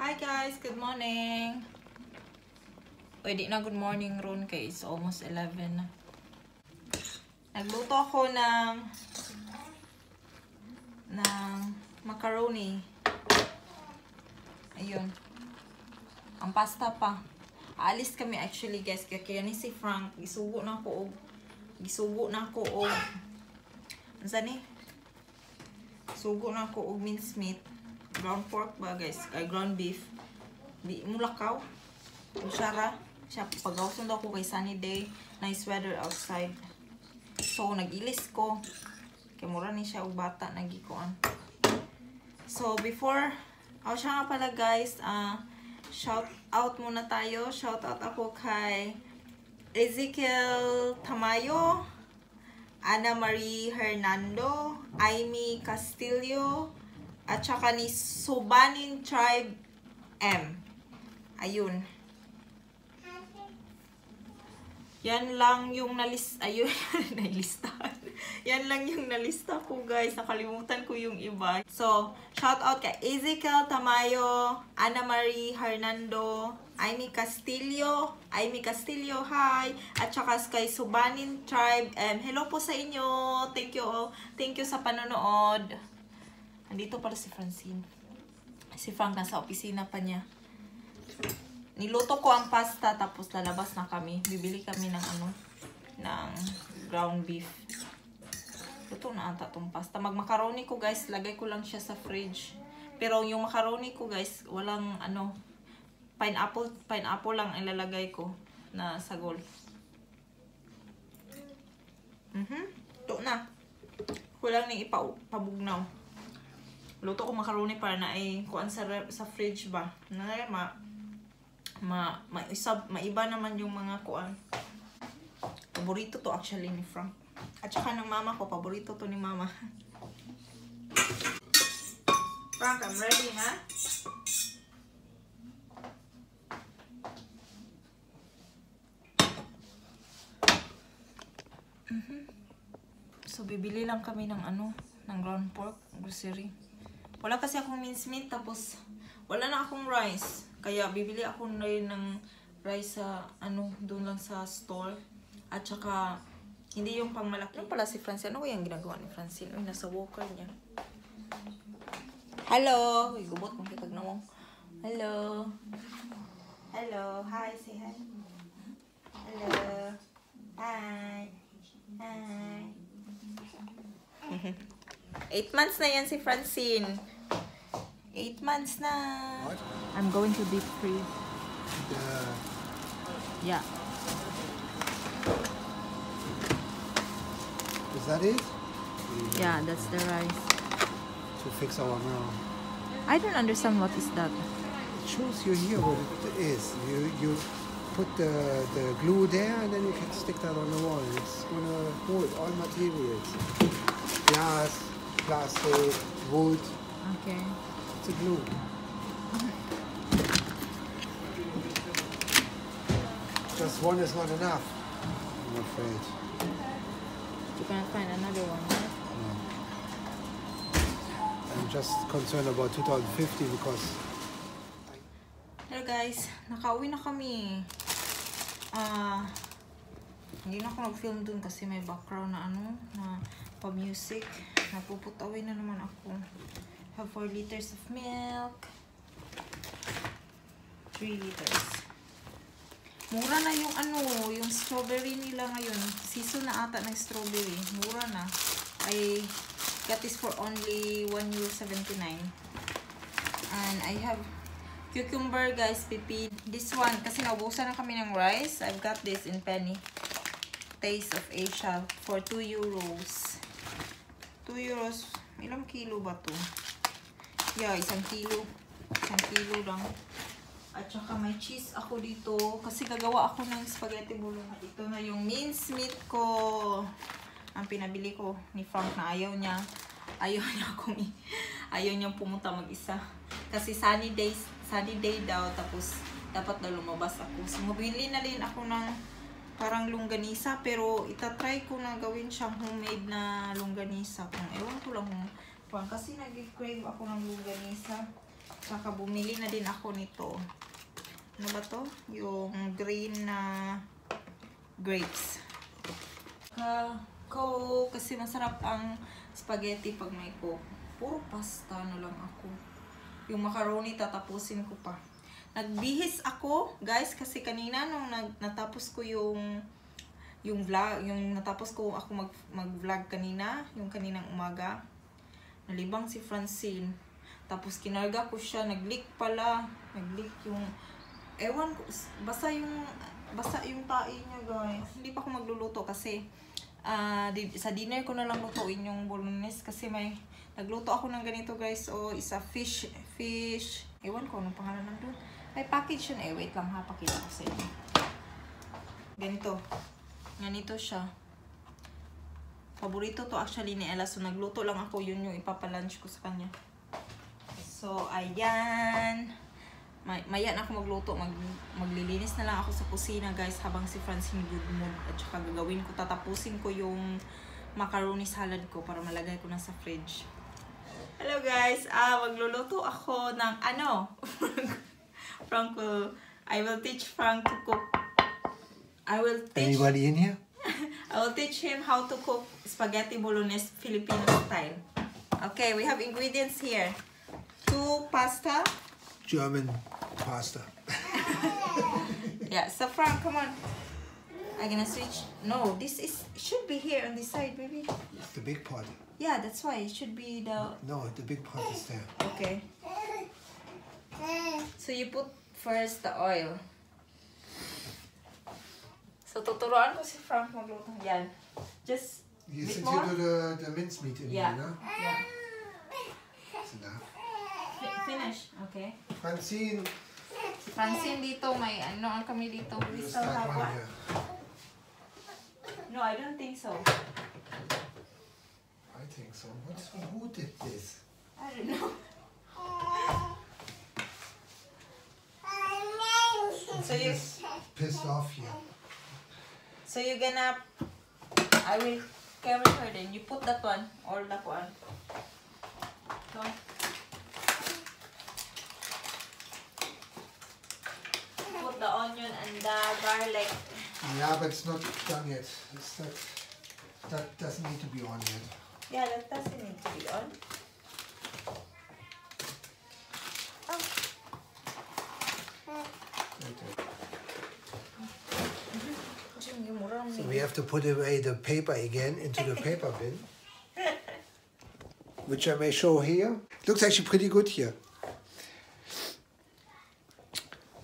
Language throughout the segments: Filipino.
Hi guys, good morning. Pwede na good morning ron kay it's almost 11 na. Nagluto ako ng macaroni. Ayun. Ang pasta pa. Aalis kami actually guys, kaya ni si Frank gisugo na ako og ansa ni? Sugo na ako og minced meat. Ground pork ba guys? Kay ground beef. Di mulakaw. Usyara. Siya pagawson daw ko kay sunny day. Nice weather outside. So nagilis ko. Kay mura ni siya og bata nagikuan. So before siya nga pala guys, shout out muna tayo. Shout out ako kay Ezekiel Tamayo, Ana Marie Hernando, Amy Castillo, at saka ni Subanin Tribe M. Ayun. Yan lang yung ayun, nalistahan. Yan lang yung nalista ko guys. Nakalimutan ko yung iba. So, shout out kay Ezekiel Tamayo, Ana Marie Hernando, Amy Castillo, hi. At saka kay Subanin Tribe M. Hello po sa inyo. Thank you sa panonood. Andito pala si Francine. Si Frank nasa opisina pa niya. Niluto ko ang pasta tapos lalabas na kami. Bibili kami ng ng ground beef. Luto na ata tong pasta. Magmacaroni ko guys, lagay ko lang siya sa fridge. Pero yung macaroni ko guys, walang pineapple lang ilalagay ko na sagol. Ito na. Kulang ni pabugnaw. Luto ko macaroni para na ay kuan sa fridge ba. Na maiba naman yung mga kuan. Paborito to actually ni Frank. At saka ng mama ko, paborito to ni mama. Frank, I'm ready ha? So bibili lang kami ng ng ground pork, grocery. Wala kasi akong minced meat, tapos wala na akong rice. Kaya bibili ako na rin ng rice sa doon lang sa store. At saka hindi yung pang malaki. Ano pala si Francine? Ano yung ginagawa ni Francine? Uy, nasa walker niya. Hello! Uy, gubot mong kitag na mo. Hello! Hello! Hi! Say hi! Hello! Hi! Hi! 8 months na yan si Francine. 8 months na. What? I'm going to deep freeze. Yeah. Is that it? Yeah, that's the rice. To fix our meal. I don't understand what is that. It shows you here what it is. You put the glue there and then you can stick that on the wall. It's gonna hold all materials. Glass, plastic, wood. Okay. It's a glue. Just one is not enough, I'm afraid. You cannot find another one, right? No. I'm just concerned about 2050 because... Hello guys, nakauwi na kami. Hindi na ako nag-film dun kasi may background na na pa-music. Napuputawin na naman ako. Have 4 liters of milk. 3 liters. Mura na yung yung strawberry nila ngayon. Season na ata ng strawberry. Mura na. I got this for only €1.79. And I have cucumber guys, pipi. This one, kasi naubusan na kami ng rice. I've got this in penny. Taste of Asia for €2. €2. Ilang kilo ba to? Yeah, 1 kilo. 1 kilo lang. At saka may cheese ako dito. Kasi gagawa ako ng spaghetti bulong. Ito na yung minced meat ko. Ang pinabili ko ni Frank na ayaw niya. Ayaw niya pumunta mag-isa. Kasi sunny day daw. Tapos dapat na lumabas ako. So mabili na rin ako ng parang longganisa. Pero itatry ko na gawin siyang homemade na longganisa. Kung ewan ko lang kasi nag-crave ako ng longganisa. Saka bumili na din ako nito. Ano ba to? Yung green na grapes. Coke. Kasi masarap ang spaghetti pag may Coke. Puro pasta na lang ako. Yung macaroni tatapusin ko pa. Nagbihis ako, guys, kasi kanina nung natapos ko yung vlog, yung natapos ko ako mag-vlog kanina, yung kaninang umaga. Nalibang si Francine. Tapos kinarga ko siya, nag-leak pala. Nag-leak yung, ewan ko, basa yung tae niya, guys. Hindi pa ako magluluto kasi sa dinner ko na lang lutuin yung bolognese kasi nagluto ako ng ganito, guys. O isa fish. Ewan ko anong pangalan nandun. May package yun. Wait lang ha, pakita ko sa inyo. Ganito siya. Paborito to actually ni Ella. So nagluto lang ako, yun yung ipapalunch ko sa kanya. So ayan. Maya na ako magluto. Maglilinis na lang ako sa kusina, guys, habang si Francine good mood. At saka gagawin ko, tatapusin ko yung macaroni salad ko para malagay ko na sa fridge. Hello guys, magluluto ako ng ano. I will teach Frank to cook. Anybody in here? I will teach him how to cook spaghetti bolognese Filipino style. Okay, we have ingredients here. 2 pasta. German pasta. Yeah, so Frank, come on. I'm gonna switch. No, this should be here on this side, baby. It's the big pot. Yeah, that's why it should be the. No, the big pot is there. Okay. So you put first the oil. So tuturuan ko si Frank magluto. Yan. Just Since more. you do the mincemeat in Yeah. here, no? Yeah. That's enough. Finish. Okay. Francine. Si Francine dito, may ano kami dito. We You still start have one what? here. No, I don't think so. I think so. Who did this? I don't know. So you. Pissed off here. So you're gonna. I will carry her then. You put that one or that one. No. Put the onion and the garlic. Yeah, but it's not done yet. That doesn't need to be on yet. Yeah, that doesn't need to be on. Oh. So we have to put away the paper again into the paper bin, which I may show here. Looks actually pretty good here.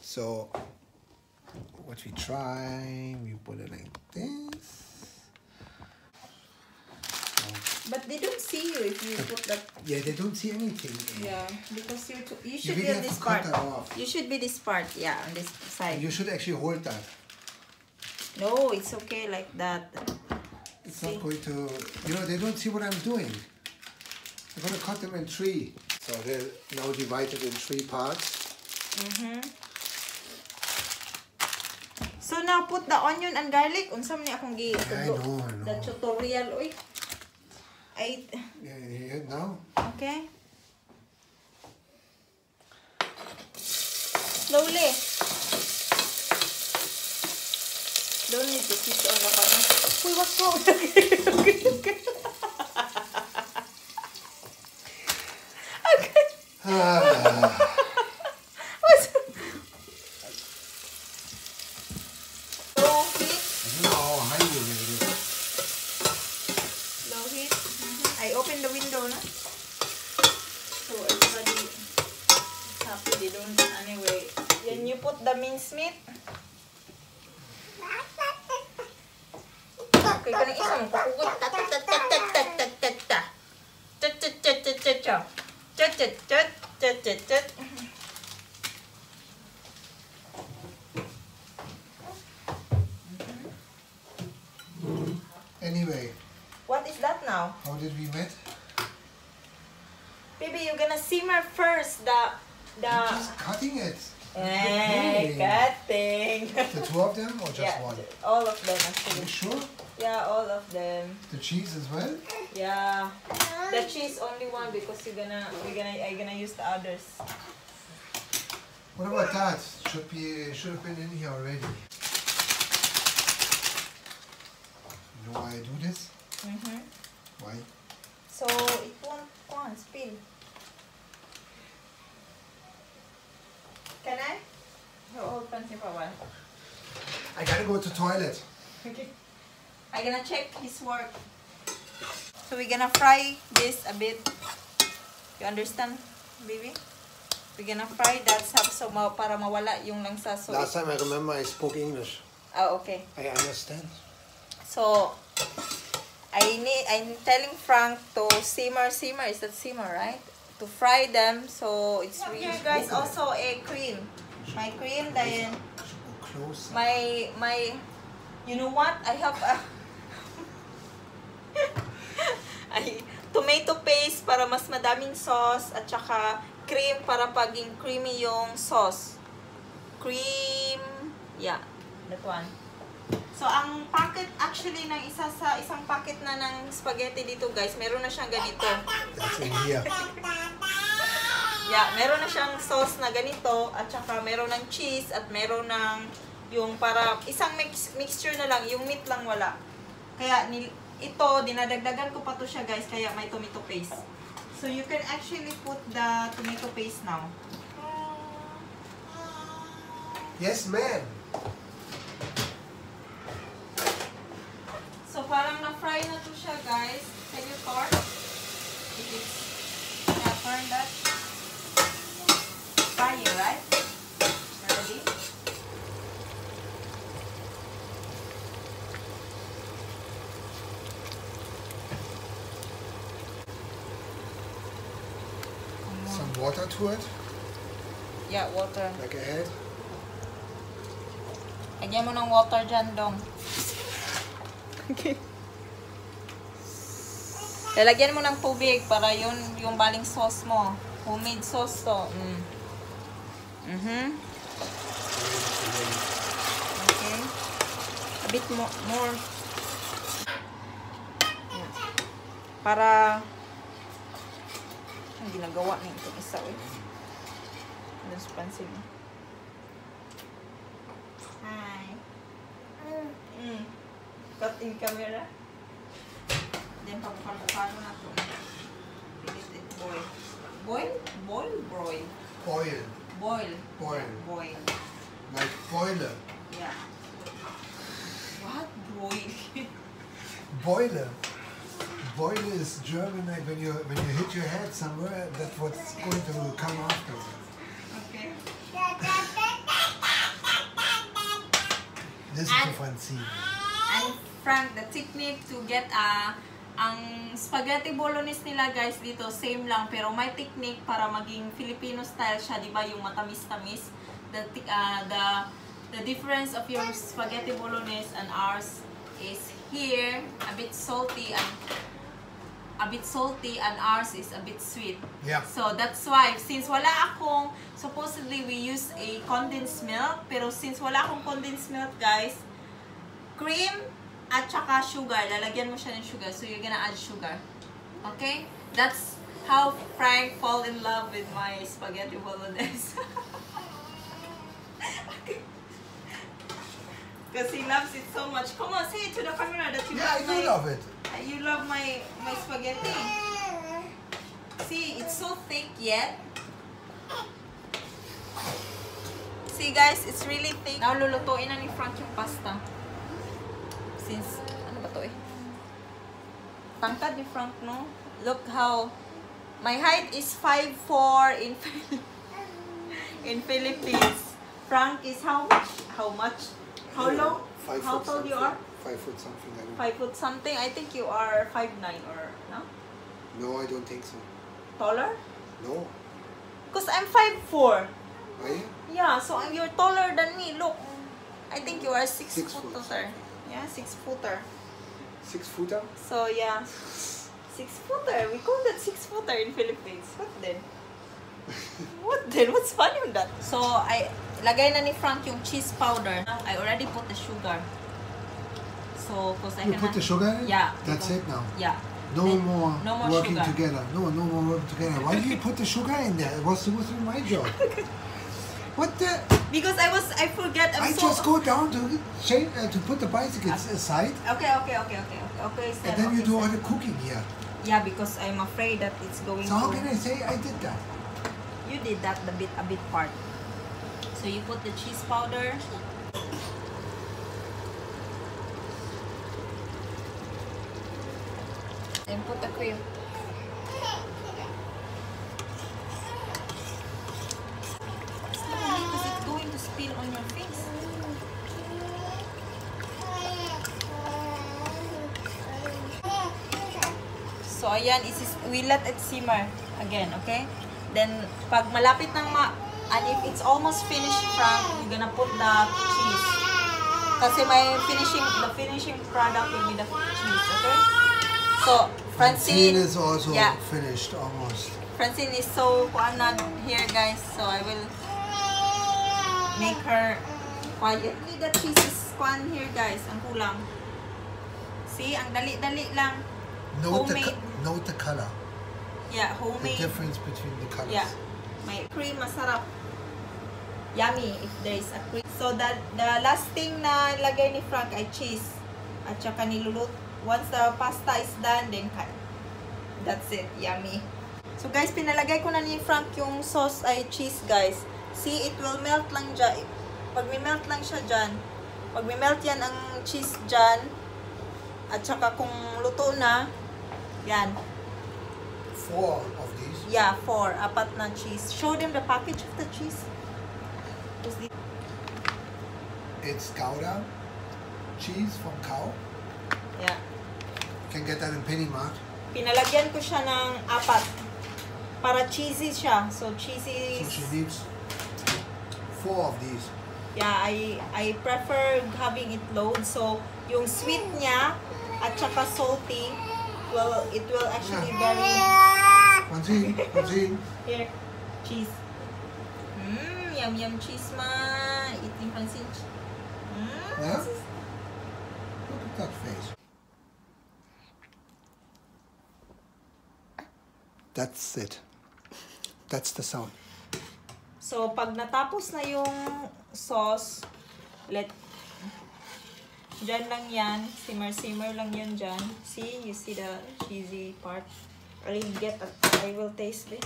So what we try, we put it like this. But they don't see you if you put that. Yeah, they don't see anything. Yeah, because you should really be on have this to cut part. that off. You should be this part, yeah, on this side. You should actually hold that. No, it's okay like that. It's See? not going to, they don't see what I'm doing. I'm going to cut them in 3. So they're now divided in 3 parts. So now put the onion and garlic. Unsa man ni akong gi I know. the tutorial oy. Yeah, now. Okay. Slowly. Don't need to switch on the camera. Uy, what's wrong? Okay. What's low heat? I don't know how high you make it. Low heat. I open the window na. So everybody is happy. They don't anyway. Then you put the mincemeat. Okay, kanang isa mo kukugot. Anyway, What is that now? how did we met? Baby, you're gonna simmer first I'm just cutting it. Hey, cutting. The 2 of them or just Yeah, one? all of them Are you actually. sure? Yeah, all of them. The cheese as well? Yeah. The cheese only one because I'm gonna use the others. What about that? Should have been in here already. You know why I do this? Why? So it won't spill. Can I? Open it for a while. I gotta go to the toilet. Okay. I'm gonna check his work. So we're gonna fry this a bit. You understand, baby? We're gonna fry that so para mawala yung langsa. So Last time I remember I spoke English. Oh, okay. I understand. So I'm telling Frank to simmer. Is that simmer, right? To fry them. So it's really here, guys. Also a cream. My cream, then my. You know what? I have a tomato paste para mas madaming sauce at saka cream para paging creamy yung sauce. Cream, yeah, that one. So ang packet actually ng isang packet na ng spaghetti dito, guys, meron na siyang ganito. That's in here. Yeah, meron na siyang sauce na ganito at saka meron ng cheese at meron ng yung para isang mixture na lang, yung meat lang wala. Kaya ito, dinadagdagan ko pa to siya, guys, kaya may tomato paste. So you can actually put the tomato paste now. Yes, ma'am. So parang na-fry na to siya, guys. Can you turn? If it's turn that. Fry it, right? Ready? Some water to it? Yeah, water. Like a head? Lagyan mo ng water dyan, Dong. Okay. Lalagyan mo ng tubig para yun yung baling sauce mo. Homemade sauce to. Okay. A bit more. Yeah. Para ang ginagawa niya itong isa. Ano sa pansin mo? Hi. Cut in camera. Then pagpapalo na ito. Pilit it boil. Boil? Boil? Broil? Boil. Boil. Boil. Boil. Like boiler. Yeah. What? Broil? Boiler. Boiler is German, like when you hit your head somewhere, that's what's going to come after. Okay. This is the fun scene. And Frank, the technique to get ang spaghetti bolognese nila, guys, dito same lang pero may technique para maging Filipino style siya, di ba, yung matamis-tamis. The difference of your spaghetti bolognese and ours is here a bit salty and ours is a bit sweet. Yeah. So that's why since wala akong, supposedly we use a condensed milk, pero since wala akong condensed milk, guys, cream at saka sugar, lalagyan mo siya ng sugar, so you're gonna add sugar. Okay? That's how Frank fall in love with my spaghetti bolognese. Because he loves it so much. Come on, say it to the camera that you Yeah, I do love it. You love my spaghetti. See, it's so thick yet. See, guys, it's really thick. Now, lulutuin na ni Frank yung pasta. Since, ano ba to eh? Tangkad ni Frank, no? Look how, my height is 5'4" in Philippines. Frank is how much? How much? How long? How tall you are? 5 foot something. I don't 5 foot something. I think you are 5'9" or no? No, I don't think so. Taller? No. Because I'm 5'4". Are you? Yeah, so you're taller than me. Look, I think you are 6 6 foot. footer. Yeah, 6 footer. 6 footer? So yeah, 6 footer. We call that 6 footer in Philippines. What then? What then? What's funny on that? So I lagay na ni Frank yung cheese powder. I already put the sugar. So cause I You put the sugar in? Yeah. That's it now? Yeah. No Then, more no more working sugar. together. No more working together. Why do you put the sugar in there? It was supposed to be my job. What the? Because I forget. I just go down to change to put the bicycles aside. Okay. Sir, And then you okay, do sir. all the cooking here. Yeah, because I'm afraid that it's going So how to... can I say I did that? You did that a bit part. So you put the cheese powder. And put the cream. Slowly, because it's going to spill on your face. So ayan, we let it simmer again, okay? Then pag malapit ng and if it's almost finished, Frank, you're gonna put the cheese. Kasi the finishing product will be the cheese, okay? So Francine is also yeah, finished almost. Francine is so not here, guys. So I will make her quietly. The cheese is here, guys. Ang kulang. See, ang dali-dali lang. Note the color. Yeah, homemade. The difference between the colors. Yeah. May cream, masarap. Yummy if there is a cream. So the last thing na lagay ni Frank ay cheese. At saka nilulut. Once the pasta is done, then that's it. Yummy. So guys, pinalagay ko na ni Frank yung sauce ay cheese, guys. See, it will melt lang dyan. Pag may melt lang siya dyan. Pag may melt yan ang cheese dyan. At saka kung luto na, yan. 4 of these? Yeah, 4. Apat na cheese. Show them the package of the cheese. It's Gouda cheese from cow. Yeah. You can get that in Penny Mart. Pinalagyan ko siya ng 4. Para cheesy siya. So, cheesy. So she needs 4 of these. Yeah, I prefer having it load. So, yung sweet niya at saka salty, it will actually very... Francine. Here, cheese. Yum cheese ma. Eating Francine. Yeah? Look at that face. That's it. That's the sound. So, pag natapos na yung sauce, dyan lang yan. Simmer lang yan dyan. See? You see the cheesy part? I will taste it.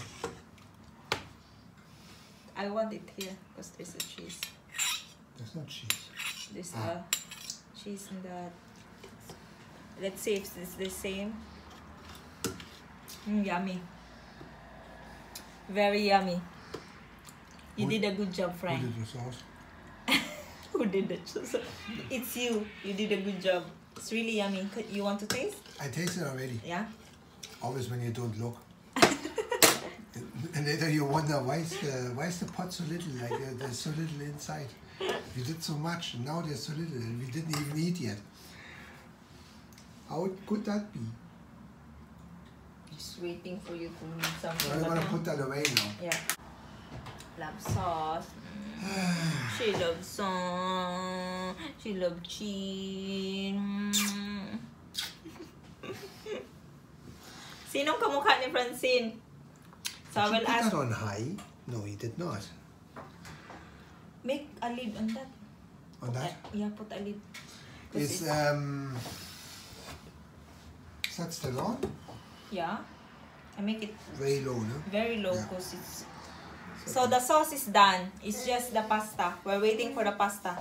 I want it here because there's a cheese. There's no cheese. There's a cheese in that. Let's see if it's the same. Yummy. Very yummy. You did a good job, Frank. Who did the sauce? Who did the sauce? It's you. You did a good job. It's really yummy. You want to taste? I tasted already. Yeah? Always when you don't look. And later you wonder why is the pot so little? Like there's so little inside. We did so much, and now there's so little, and we didn't even eat yet. How could that be? Just waiting for you to need something. I'm gonna put that away now. Yeah. Love sauce. She loves sauce. She loves cheese. Sinong kamukha ni Francine? So I will Put ask. that on high? No, he did not. Make a lid on that. On that? Yeah, put a lid. Is that still on? Yeah. I make it Very low, no? very low Yeah. because it's... So the sauce is done. It's just the pasta. We're waiting for the pasta.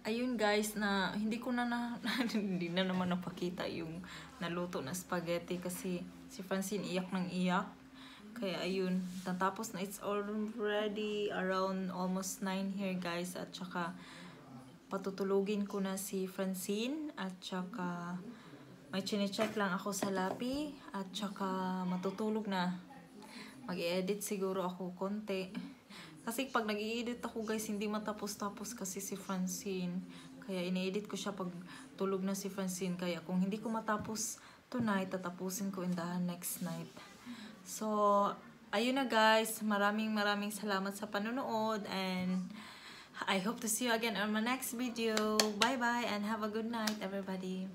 Ayun guys, na hindi ko na hindi na naman napakita yung naluto na spaghetti kasi si Francine iyak ng iyak. Kaya ayun, natapos na. It's already around almost 9 here guys. At saka patutulugin ko na si Francine. At saka may chine-check lang ako sa lapi. At saka matutulog na. Mag-i-edit siguro ako konti. Kasi pag nag-i-edit ako guys, hindi matapos-tapos kasi si Francine. Kaya ini-edit ko siya pag tulog na si Francine. Kaya kung hindi ko matapos tonight, tatapusin ko in the next night. So, ayun na guys. Maraming salamat sa panonood. And I hope to see you again on my next video. Bye-bye and have a good night everybody.